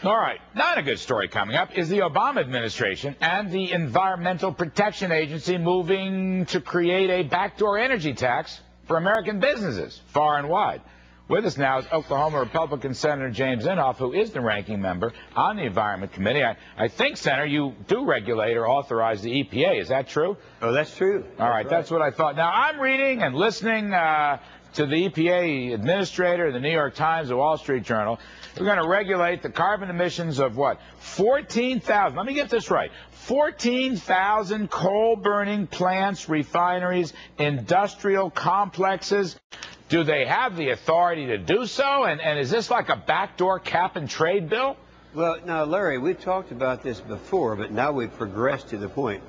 All right, not a good story coming up is the Obama administration and the Environmental Protection Agency moving to create a backdoor energy tax for American businesses far and wide. With us now is Oklahoma Republican Senator James Inhofe, who is the ranking member on the Environment Committee. I think, Senator, you do regulate or authorize the EPA. Is that true? Oh, that's true. All right, that's what I thought. Now, I'm reading and listening to the EPA administrator, the New York Times, the Wall Street Journal. We're going to regulate the carbon emissions of what? 14,000. Let me get this right. 14,000 coal-burning plants, refineries, industrial complexes. Do they have the authority to do so? And is this like a backdoor cap-and-trade bill? Well, now, Larry, we've talked about this before, but now we've progressed to the point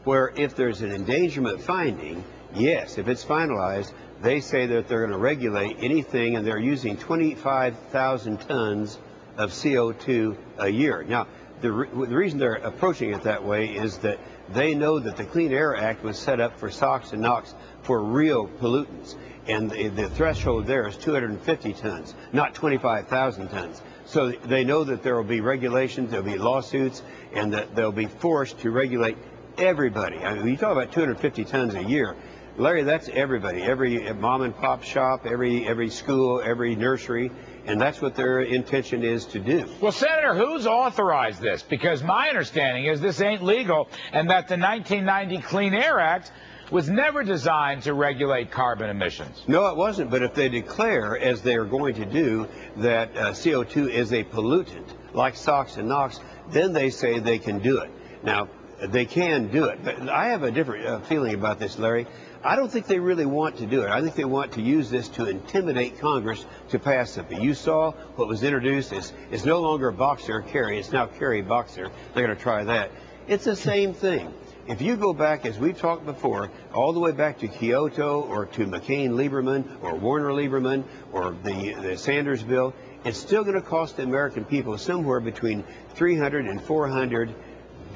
where if there's an endangerment finding, yes, if it's finalized, they say that they're going to regulate anything, and they're using 25,000 tons of CO2 a year. Now, the reason they're approaching it that way is that they know that the Clean Air Act was set up for SOx and NOx for real pollutants, and the threshold there is 250 tons, not 25,000 tons. So they know that there will be regulations, there will be lawsuits, and that they'll be forced to regulate everybody. I mean, when you talk about 250 tons a year, Larry, that's everybody, every mom and pop shop, every school, every nursery, and that's what their intention is to do. Well, Senator, who's authorized this? Because my understanding is this ain't legal, and that the 1990 Clean Air Act was never designed to regulate carbon emissions. No, it wasn't, but if they declare, as they are going to do, that CO2 is a pollutant, like SOx and NOx, then they say they can do it. Now, they can do it, but I have a different feeling about this, Larry. I don't think they really want to do it. I think they want to use this to intimidate Congress to pass something. You saw what was introduced is no longer Boxer Kerry. It's now Kerry Boxer. They're going to try that. It's the same thing. If you go back, as we've talked before, all the way back to Kyoto or to McCain-Lieberman or Warner-Lieberman or the Sanders bill, it's still going to cost the American people somewhere between $300 and $400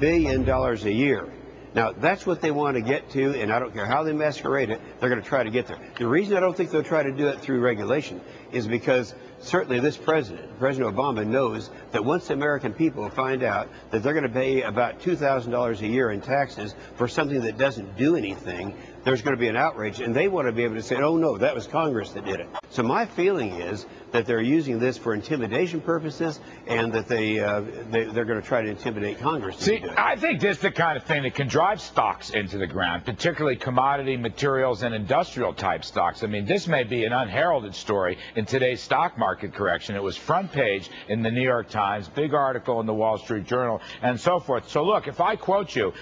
billion a year. Now, that's what they want to get to, and I don't care how they masquerade it, they're going to try to get there. The reason I don't think they'll try to do it through regulation is because certainly this President Obama, knows that once the American people find out that they're going to pay about $2,000 a year in taxes for something that doesn't do anything, there's going to be an outrage, and they want to be able to say, oh, no, that was Congress that did it. So my feeling is that they're using this for intimidation purposes, and that they're going to try to intimidate Congress. See, I think this is the kind of thing that can drive stocks into the ground, particularly commodity materials and industrial type stocks. I mean, this may be an unheralded story in today's stock market correction. It was front page in the New York Times, big article in the Wall Street Journal, and so forth. So look, if I quote you,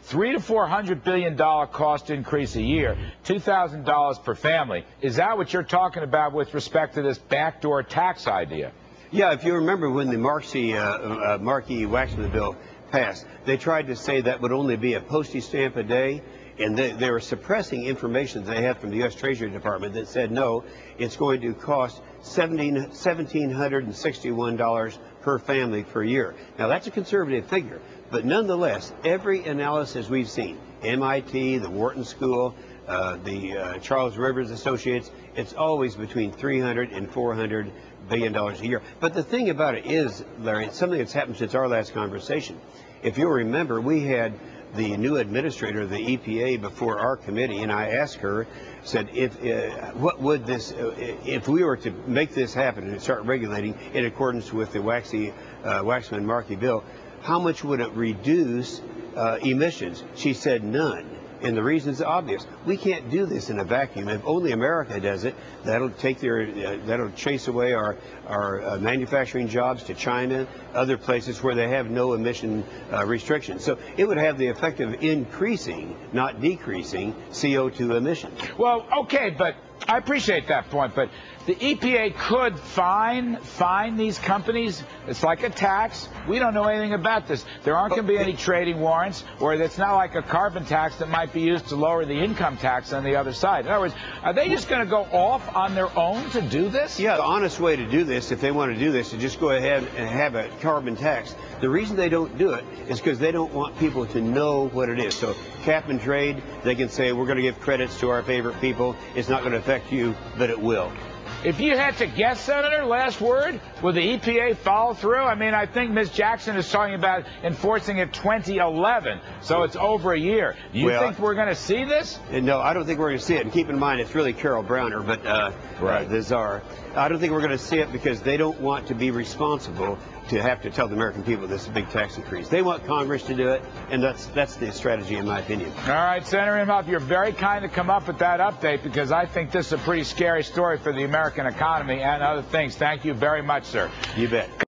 $300 to $400 billion cost increase a year, $2,000 per family. Is that what you're talking about with respect to this backdoor tax idea? Yeah, if you remember when the Markey-Waxman bill passed, they tried to say that would only be a postage stamp a day, and they were suppressing information they had from the U.S. Treasury Department that said, no, it's going to cost $1,761 per family per year. Now, that's a conservative figure, but nonetheless, every analysis we've seen, MIT, the Wharton School, the Charles Rivers Associates, it's always between $300 and $400 billion a year. But the thing about it is, Larry, it's something that's happened since our last conversation. If you'll remember, we had the new administrator of the EPA before our committee, and I asked her, said, if we were to make this happen and start regulating in accordance with the Waxman-Markey bill, how much would it reduce emissions? She said none. And the reason's obvious. We can't do this in a vacuum. If only America does it, that'll chase away our manufacturing jobs to China, other places where they have no emission restrictions. So it would have the effect of increasing, not decreasing, CO2 emissions. Well, okay, but I appreciate that point, but the EPA could fine these companies. It's like a tax. We don't know anything about this. There aren't going to be any trading warrants, or it's not like a carbon tax that might be used to lower the income tax on the other side. In other words, are they just going to go off on their own to do this? Yeah, the honest way to do this, if they want to do this, is just go ahead and have a carbon tax. The reason they don't do it is because they don't want people to know what it is. So cap and trade, they can say, we're going to give credits to our favorite people. It's not going to affect you, but it will. If you had to guess, Senator, last word, will the EPA follow through? I mean, I think Ms. Jackson is talking about enforcing it 2011, so it's over a year. Do you think we're going to see this? No, I don't think we're going to see it. And keep in mind, it's really Carol Browner, but the czar. I don't think we're going to see it because they don't want to be responsible to have to tell the American people this is a big tax increase. They want Congress to do it, and that's the strategy, in my opinion. All right, Senator Inhofe, you're very kind to come up with that update because I think this is a pretty scary story for the American economy and other things. Thank you very much, sir. You bet.